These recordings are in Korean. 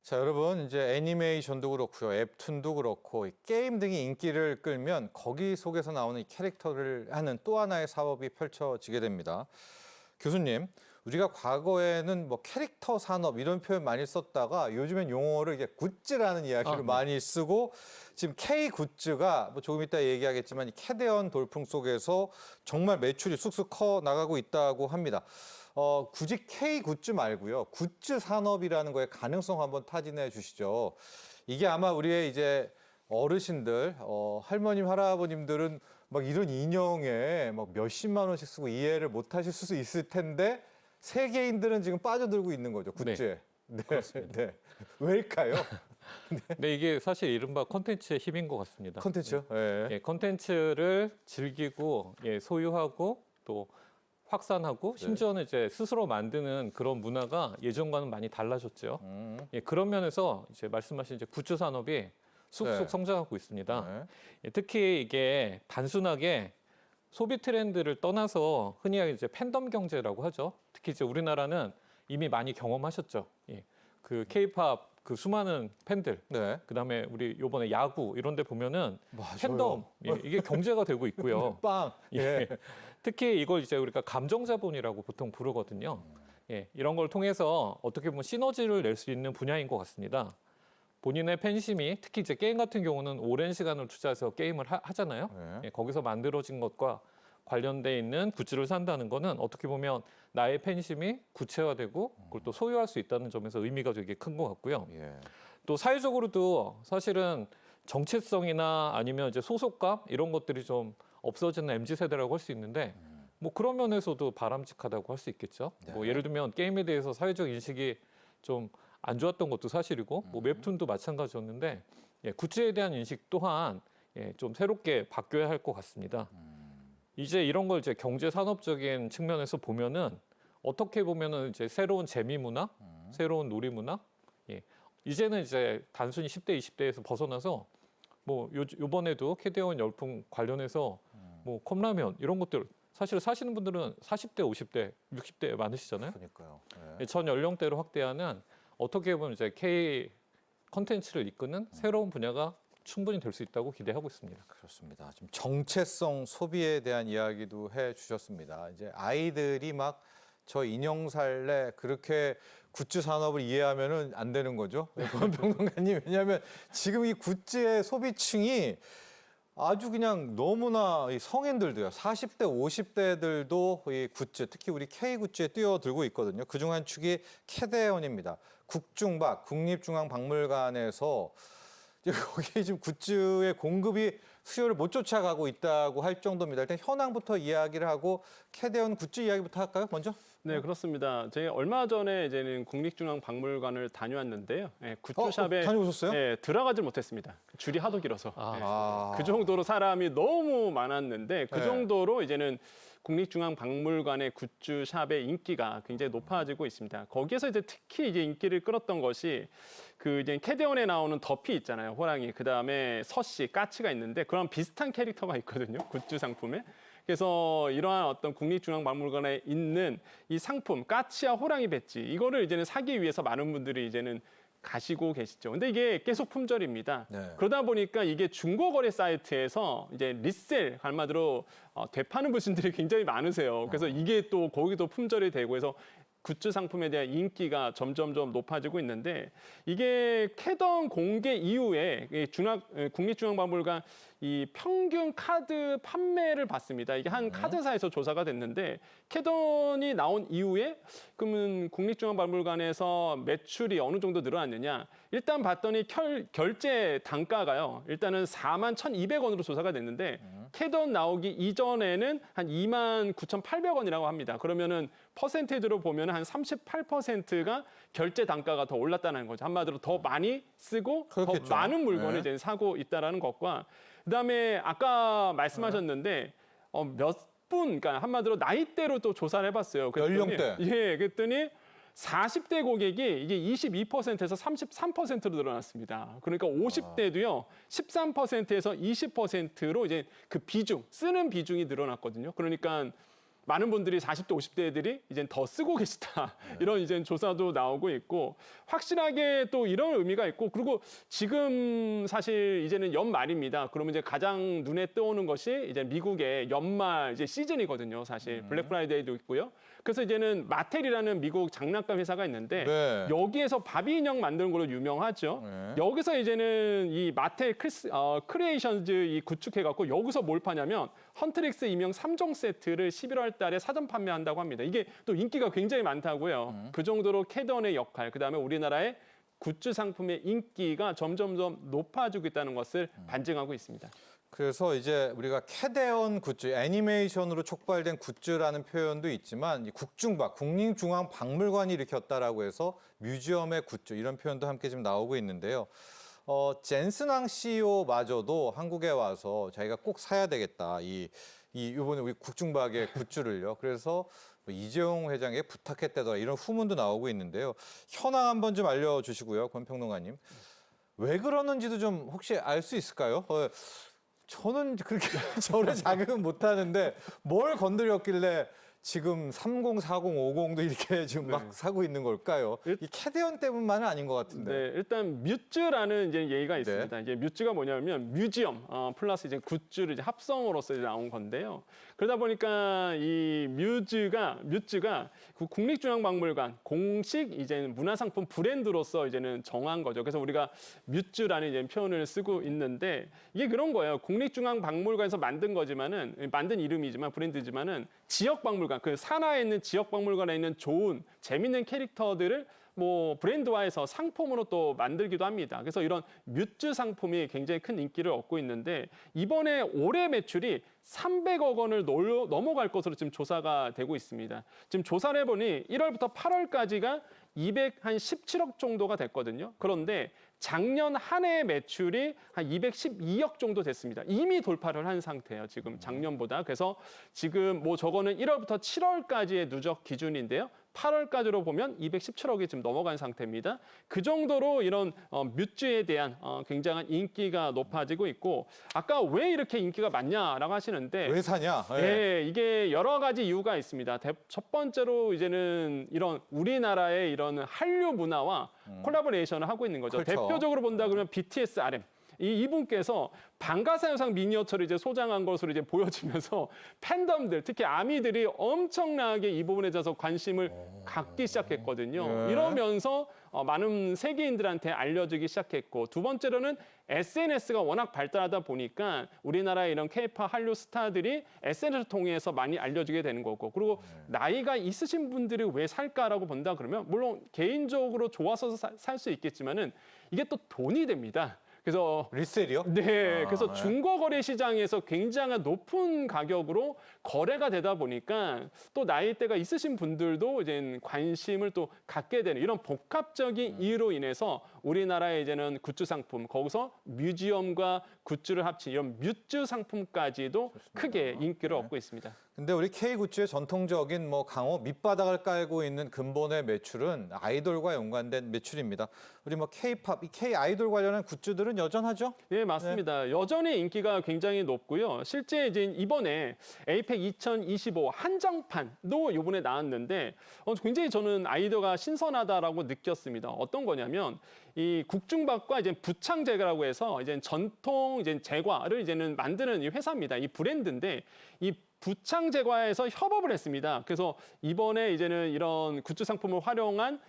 자, 여러분, 이제 애니메이션도 그렇고요, 웹툰도 그렇고 게임 등이 인기를 끌면 거기 속에서 나오는 이 캐릭터를 하는 또 하나의 사업이 펼쳐지게 됩니다. 교수님, 우리가 과거에는 뭐 캐릭터 산업 이런 표현 많이 썼다가 요즘엔 용어를 이게 굿즈라는 이야기를 많이 쓰고 지금 K 굿즈가 뭐 조금 이따 얘기하겠지만 이 캐대언 돌풍 속에서 정말 매출이 쑥쑥 커 나가고 있다고 합니다. 굳이 K 굿즈 말고요. 굿즈 산업이라는 거에 가능성 한번 타진해 주시죠. 이게 아마 우리의 이제 어르신들, 할머님, 할아버님들은 막 이런 인형에 막 몇십만 원씩 쓰고 이해를 못 하실 수 있을 텐데 세계인들은 지금 빠져들고 있는 거죠, 굿즈에. 네, 그렇습니다. 네. 왜일까요? 네, 이게 사실 이른바 콘텐츠의 힘인 것 같습니다. 콘텐츠요? 네. 예, 콘텐츠를 즐기고 소유하고 또 확산하고 심지어는 이제 스스로 만드는 그런 문화가 예전과는 많이 달라졌죠. 예, 그런 면에서 이제 말씀하신 이제 굿즈 산업이 쑥쑥 네. 성장하고 있습니다. 네. 예, 특히 이게 단순하게 소비 트렌드를 떠나서 흔히 이제 팬덤 경제라고 하죠. 특히 이제 우리나라는 이미 많이 경험하셨죠. 예, 그 K-팝 그 수많은 팬들, 네. 그다음에 우리 요번에 야구 이런 데 보면은 맞아요. 팬덤 이게 경제가 되고 있고요. 빵. 예. 특히 이걸 이제 우리가 감정 자본이라고 보통 부르거든요. 예, 이런 걸 통해서 어떻게 보면 시너지를 낼 수 있는 분야인 것 같습니다. 본인의 팬심이 특히 이제 게임 같은 경우는 오랜 시간을 투자해서 게임을 하잖아요. 네. 예, 거기서 만들어진 것과 관련돼 있는 굿즈를 산다는 거는 어떻게 보면 나의 팬심이 구체화되고 그걸 또 소유할 수 있다는 점에서 의미가 되게 큰 것 같고요. 예. 또 사회적으로도 사실은 정체성이나 아니면 이제 소속감 이런 것들이 좀 없어지는 MZ세대라고 할 수 있는데 뭐 그런 면에서도 바람직하다고 할 수 있겠죠. 네. 뭐 예를 들면 게임에 대해서 사회적 인식이 좀 안 좋았던 것도 사실이고 뭐 웹툰도 마찬가지였는데 예, 굿즈에 대한 인식 또한 예, 좀 새롭게 바뀌어야 할 것 같습니다. 이제 이런 걸 이제 경제 산업적인 측면에서 보면은 어떻게 보면은 이제 새로운 재미 문화, 새로운 놀이 문화, 예. 이제는 이제 단순히 10대, 20대에서 벗어나서 뭐 요번에도 캐대원 열풍 관련해서 뭐 컵라면 이런 것들 사실 사시는 분들은 40대, 50대, 60대 많으시잖아요. 그러니까요. 예, 전 연령대로 확대하는 어떻게 보면 이제 K 컨텐츠를 이끄는 새로운 분야가 충분히 될 수 있다고 기대하고 있습니다. 그렇습니다. 지금 정체성 소비에 대한 이야기도 해 주셨습니다. 이제 아이들이 막 저 인형 살래 그렇게 굿즈 산업을 이해하면은 안 되는 거죠. 권평론가님, 왜냐하면 지금 이 굿즈의 소비층이 아주 그냥 너무나 이 성인들도요. 40대, 50대들도 이 굿즈, 특히 우리 K 굿즈에 뛰어들고 있거든요. 그중 한 축이 캐대언입니다. 국중박, 국립중앙박물관에서 이제 거기에 지금 굿즈의 공급이 수요를 못 쫓아가고 있다고 할 정도입니다. 일단 현황부터 이야기를 하고 캐대언 굿즈 이야기부터 할까요? 먼저? 네, 그렇습니다. 제가 얼마 전에 이제는 국립중앙박물관을 다녀왔는데요. 예, 굿즈샵에 다녀오셨어요? 예, 들어가질 못했습니다. 줄이 하도 길어서. 아. 그 정도로 사람이 너무 많았는데 그 네. 정도로 이제는 국립중앙박물관의 굿즈샵의 인기가 굉장히 높아지고 있습니다. 거기에서 이제 특히 이제 인기를 끌었던 것이 그 이제 캐대원에 나오는 더피 있잖아요, 호랑이. 그 다음에 서씨, 까치가 있는데 그런 비슷한 캐릭터가 있거든요, 굿즈 상품에. 그래서 이러한 어떤 국립중앙박물관에 있는 이 상품, 까치와 호랑이 배지, 이거를 이제는 사기 위해서 많은 분들이 이제는 가시고 계시죠. 근데 이게 계속 품절입니다. 네. 그러다 보니까 이게 중고거래 사이트에서 이제 리셀, 한마디로 되파는 분들이 굉장히 많으세요. 그래서 이게 또 거기도 품절이 되고 해서 굿즈 상품에 대한 인기가 점점점 높아지고 있는데 이게 캐던 공개 이후에 국립중앙박물관 이 평균 카드 판매를 봤습니다. 이게 한 카드사에서 조사가 됐는데 캐던이 나온 이후에 그러면 국립중앙박물관에서 매출이 어느 정도 늘어났느냐? 일단 봤더니 결제 단가가요. 일단은 41,200원으로 조사가 됐는데 캐던 나오기 이전에는 한 29,800원이라고 합니다. 그러면은 퍼센테이지로 보면 한 38%가 결제 단가가 더 올랐다는 거죠. 한마디로 더 많이 쓰고 그렇겠죠. 더 많은 물건을 네. 이제 사고 있다라는 것과 그다음에 아까 말씀하셨는데 그러니까 한마디로 나이대로 또 조사를 해봤어요. 연령대. 예, 그랬더니 40대 고객이 이게 22%에서 33%로 늘어났습니다. 그러니까 50대도요, 13%에서 20%로 이제 그 비중, 쓰는 비중이 늘어났거든요. 그러니까 많은 분들이 40대, 50대들이 이제 더 쓰고 계시다. 이런 이제 조사도 나오고 있고 확실하게 또 이런 의미가 있고 그리고 지금 사실 이제는 연말입니다. 그러면 이제 가장 눈에 떠오는 것이 이제 미국의 연말 이제 시즌이거든요. 사실 블랙 프라이데이도 있고요. 그래서 이제는 마텔이라는 미국 장난감 회사가 있는데 네. 여기에서 바비 인형 만드는 걸로 유명하죠. 네. 여기서 이제는 이 마텔 크리에이션즈 이 구축해갖고 여기서 뭘 파냐면 헌트릭스 이명 3종 세트를 11월 달에 사전 판매한다고 합니다. 이게 또 인기가 굉장히 많다고요. 그 정도로 캐던의 역할, 그다음에 우리나라의 굿즈 상품의 인기가 점점점 높아지고 있다는 것을 반증하고 있습니다. 그래서 이제 우리가 캐데언 굿즈, 애니메이션으로 촉발된 굿즈라는 표현도 있지만 이 국중박, 국립중앙박물관이 일으켰다라고 해서 뮤지엄의 굿즈 이런 표현도 함께 지금 나오고 있는데요. 젠슨왕 CEO마저도 한국에 와서 자기가 꼭 사야 되겠다. 이번에 우리 국중박의 굿즈를요. 그래서 뭐 이재용 회장에게 부탁했다더라 이런 후문도 나오고 있는데요. 현황 한번 좀 알려주시고요, 권평론가님. 왜 그러는지도 좀 혹시 알 수 있을까요? 저는 그렇게 저를 자극은 못하는데 뭘 건드렸길래 지금 30, 40, 50도 이렇게 지금 막 사고 있는 걸까요? 이 캐데언 때문만은 아닌 것 같은데. 네, 일단 뮤즈라는 이제 예의가 있습니다. 이제 뮤즈가 뭐냐면 뮤지엄 플러스 이제 굿즈를 이제 합성으로서 이제 나온 건데요. 그러다 보니까 이 뮤즈가 그 국립중앙박물관 공식 이제 문화상품 브랜드로서 이제는 정한 거죠. 그래서 우리가 뮤즈라는 이제 표현을 쓰고 있는데 이게 그런 거예요. 국립중앙박물관에서 만든 거지만은 만든 이름이지만 브랜드지만은 지역박물관 그 산하에 있는 지역박물관에 있는 좋은 재밌는 캐릭터들을 뭐 브랜드화해서 상품으로 또 만들기도 합니다. 그래서 이런 뮤즈 상품이 굉장히 큰 인기를 얻고 있는데 이번에 올해 매출이 300억 원을 넘어갈 것으로 지금 조사가 되고 있습니다. 지금 조사를 해보니 1월부터 8월까지가 217억 정도가 됐거든요. 그런데 작년 한 해 매출이 한 212억 정도 됐습니다. 이미 돌파를 한 상태예요. 지금 작년보다. 그래서 지금 뭐 저거는 1월부터 7월까지의 누적 기준인데요. 8월까지로 보면 217억이 지금 넘어간 상태입니다. 그 정도로 이런 뮤즈에 대한 굉장한 인기가 높아지고 있고 아까 왜 이렇게 인기가 많냐라고 하시는데 왜 사냐? 네, 이게 여러 가지 이유가 있습니다. 첫 번째로 이제는 이런 우리나라의 이런 한류 문화와 콜라보레이션을 하고 있는 거죠. 그렇죠. 대표적으로 본다 그러면 BTS RM. 이분께서 방가사 영상 미니어처를 이제 소장한 것으로 이제 보여지면서 팬덤들, 특히 아미들이 엄청나게 이 부분에 대해서 관심을 갖기 시작했거든요. 예. 이러면서 많은 세계인들한테 알려지기 시작했고 두 번째로는 SNS가 워낙 발달하다 보니까 우리나라의 이런 K-팝 한류 스타들이 SNS를 통해서 많이 알려지게 되는 거고 그리고 나이가 있으신 분들이 왜 살까라고 본다 그러면 물론 개인적으로 좋아서 살 수 있겠지만은 이게 또 돈이 됩니다. 그래서 리셀이요? 네, 그래서 네. 중고 거래 시장에서 굉장히 높은 가격으로 거래가 되다 보니까 또 나이대가 있으신 분들도 이제 관심을 또 갖게 되는 이런 복합적인 이유로 인해서 우리나라의 이제는 굿즈 상품 거기서 뮤지엄과 굿즈를 합친 이런 뮤즈 상품까지도 크게 인기를 얻고 있습니다. 근데 우리 K굿즈의 전통적인 뭐 강호 밑바닥을 깔고 있는 근본의 매출은 아이돌과 연관된 매출입니다. 우리 뭐 K팝, 이 K 아이돌 관련한 굿즈들은 여전하죠? 네, 맞습니다. 여전히 인기가 굉장히 높고요. 실제 이제 이번에 에이펙 2025 한정판도 이번에 나왔는데 굉장히 저는 아이디어가 신선하다라고 느꼈습니다. 어떤 거냐면 이 국중박과 이제 부창제과라고 해서 이제 전통 이제 제과를 이제는 만드는 이 회사입니다. 이 브랜드인데 이 부창제과에서 협업을 했습니다. 그래서 이번에 이제는 이런 굿즈 상품을 활용한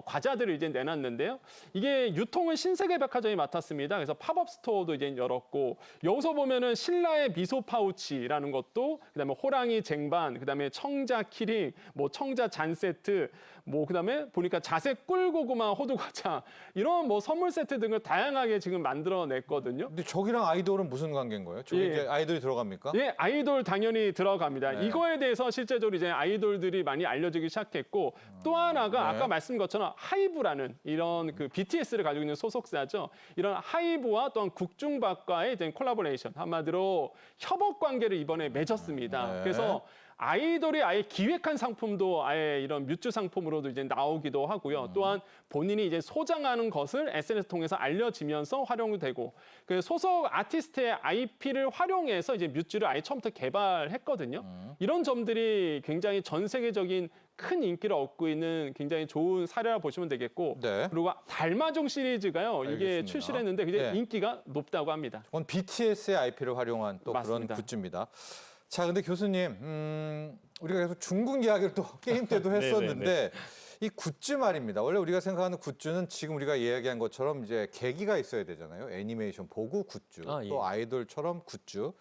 과자들을 이제 내놨는데요. 이게 유통은 신세계백화점이 맡았습니다. 그래서 팝업 스토어도 이제 열었고 여기서 보면은 신라의 미소 파우치라는 것도 그다음에 호랑이 쟁반, 그다음에 청자 키링, 뭐 청자 잔 세트, 뭐 그다음에 보니까 자색 꿀고구마 호두 과자 이런 뭐 선물 세트 등을 다양하게 지금 만들어냈거든요. 근데 저기랑 아이돌은 무슨 관계인 거예요? 저기 예. 이제 아이돌이 들어갑니까? 예, 아이돌 당연히 들어갑니다. 네. 이거에 대해서 실제적으로 이제 아이돌들이 많이 알려지기 시작했고 또 하나가 네. 아까 말씀드린 것처럼 하이브라는 이런 그 BTS를 가지고 있는 소속사죠. 이런 하이브와 또한 국중박과의 이제 콜라보레이션 한마디로 협업 관계를 이번에 맺었습니다. 네. 그래서 아이돌이 아예 기획한 상품도 아예 이런 뮤츠 상품으로도 이제 나오기도 하고요. 또한 본인이 이제 소장하는 것을 SNS 통해서 알려지면서 활용되고 그 소속 아티스트의 IP를 활용해서 이제 뮤츠를 아예 처음부터 개발했거든요. 이런 점들이 굉장히 전 세계적인 큰 인기를 얻고 있는 굉장히 좋은 사례라 보시면 되겠고 네. 그리고 달마종 시리즈가요. 이게 알겠습니다. 출시를 했는데 굉장히 네. 인기가 높다고 합니다. 이건 BTS의 IP를 활용한 또 맞습니다. 그런 굿즈입니다. 자, 근데 교수님, 우리가 계속 중국 이야기를 또 게임 때도 했었는데 이 굿즈 말입니다. 원래 우리가 생각하는 굿즈는 지금 우리가 이야기한 것처럼 이제 계기가 있어야 되잖아요. 애니메이션 보고 굿즈, 예. 또 아이돌처럼 굿즈.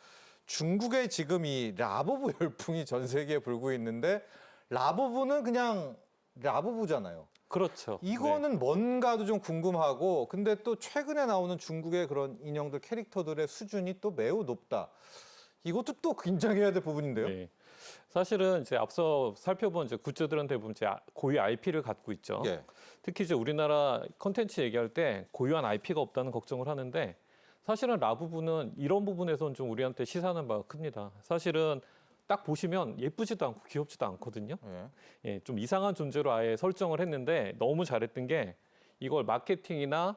중국에 지금 이 라부부 열풍이 전 세계에 불고 있는데 라부부는 그냥 라부부잖아요. 그렇죠. 이거는 뭔가도 좀 궁금하고 근데 또 최근에 나오는 중국의 그런 인형들 캐릭터들의 수준이 또 매우 높다. 이것도 또 긴장해야 될 부분인데요. 네. 사실은 이제 앞서 살펴본 이제 굿즈들은 대부분 이제 고유 IP를 갖고 있죠. 예. 특히 이제 우리나라 컨텐츠 얘기할 때 고유한 IP가 없다는 걱정을 하는데 사실은 라부부는 이런 부분에서는 좀 우리한테 시사하는 바가 큽니다. 사실은 딱 보시면 예쁘지도 않고 귀엽지도 않거든요. 예. 예, 좀 이상한 존재로 아예 설정을 했는데 너무 잘했던 게 이걸 마케팅이나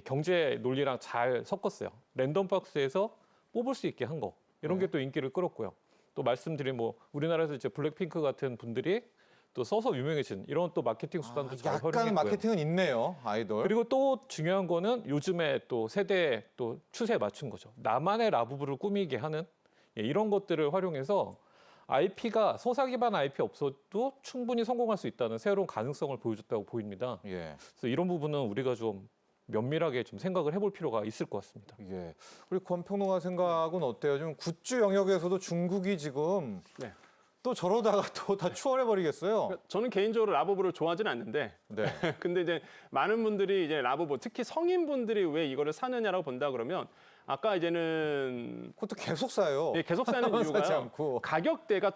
경제 논리랑 잘 섞었어요. 랜덤 박스에서 뽑을 수 있게 한 거. 이런 게 또 인기를 끌었고요. 또 말씀드린 뭐 우리나라에서 이제 블랙핑크 같은 분들이 또 써서 유명해진 이런 또 마케팅 수단도 잘 약간 활용했고요. 마케팅은 있네요, 아이돌. 그리고 또 중요한 거는 요즘에 또 세대 또 추세에 맞춘 거죠. 나만의 라부부를 꾸미게 하는 이런 것들을 활용해서 IP가 소사 기반 IP 없어도 충분히 성공할 수 있다는 새로운 가능성을 보여줬다고 보입니다. 예. 그래서 이런 부분은 우리가 좀 면밀하게 좀 생각을 해볼 필요가 있을 것 같습니다. 예. 우리 권평론가 생각은 어때요? 좀 굿즈 영역에서도 중국이 지금 네. 또 저러다가 또 다 추월해 버리겠어요. 저는 개인적으로 라부부를 좋아하지는 않는데 네. 근데 이제 많은 분들이 이제 라부부 특히 성인분들이 왜 이거를 사느냐라고 본다 그러면 아까 이제는 그것도 계속 사요. 계속 사는 사지 이유가요. 않고. 가격대가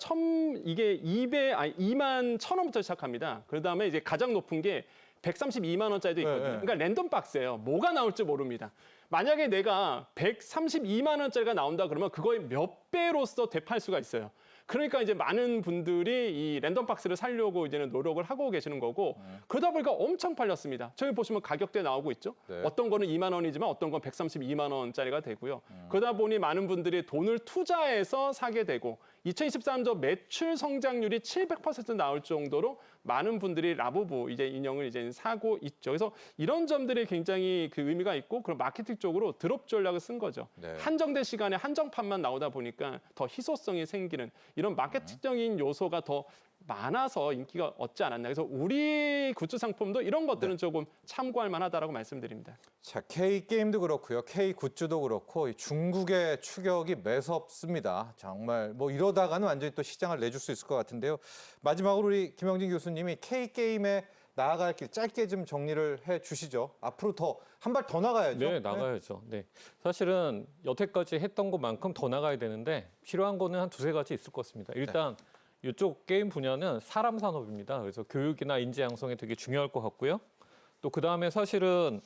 이게 2만 1,000원부터 시작합니다. 그다음에 이제 가장 높은 게 132만 원짜리도 있거든요. 네. 그러니까 랜덤 박스예요. 뭐가 나올지 모릅니다. 만약에 내가 132만 원짜리가 나온다 그러면 그거의 몇 배로서 되팔 수가 있어요. 그러니까 이제 많은 분들이 이 랜덤 박스를 사려고 이제는 노력을 하고 계시는 거고 그러다 보니까 엄청 팔렸습니다. 저기 보시면 가격대 나오고 있죠. 네. 어떤 거는 2만 원이지만 어떤 건 132만 원짜리가 되고요. 그러다 보니 많은 분들이 돈을 투자해서 사게 되고 2023년 매출 성장률이 700% 나올 정도로 많은 분들이 라부부 이제 인형을 이제 사고 있죠. 그래서 이런 점들이 굉장히 그 의미가 있고 그런 마케팅 쪽으로 드롭 전략을 쓴 거죠. 네. 한정된 시간에 한정판만 나오다 보니까 더 희소성이 생기는 이런 마케팅적인 요소가 더 많아서 인기가 얻지 않았나. 그래서 우리 굿즈 상품도 이런 것들은 조금 참고할 만하다라고 말씀드립니다. 자, K 게임도 그렇고요. K 굿즈도 그렇고 이 중국의 추격이 매섭습니다. 정말 뭐 이러다가는 완전히 또 시장을 내줄 수 있을 것 같은데요. 마지막으로 우리 김영진 교수님이 K 게임에 나아갈 길 짧게 좀 정리를 해 주시죠. 앞으로 더 한 발 더 나가야죠. 네, 나가야죠. 네. 사실은 여태까지 했던 것만큼 더 나가야 되는데 필요한 거는 한 두세 가지 있을 것 같습니다. 일단 이쪽 게임 분야는 사람 산업입니다. 그래서 교육이나 인재 양성에 되게 중요할 것 같고요. 또 그다음에 사실은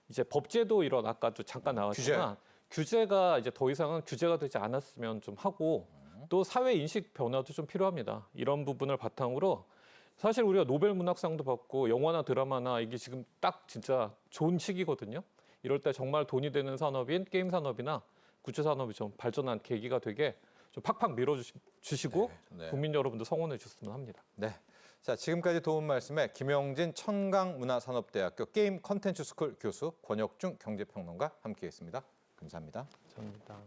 이제 법제도 이런 아까도 잠깐 나왔지만 규제가 이제 더 이상은 규제가 되지 않았으면 좀 하고 또 사회 인식 변화도 좀 필요합니다. 이런 부분을 바탕으로 사실 우리가 노벨 문학상도 받고 영화나 드라마나 이게 지금 딱 진짜 좋은 시기거든요. 이럴 때 정말 돈이 되는 산업인 게임 산업이나 굿즈 산업이 좀 발전한 계기가 되게 좀 팍팍 밀어주시고 네. 국민 여러분도 성원해 주셨으면 합니다. 네. 자, 지금까지 도움 말씀에 김영진 청강문화산업대학교 게임 컨텐츠 스쿨 교수 권혁중 경제평론가 함께했습니다. 감사합니다. 감사합니다.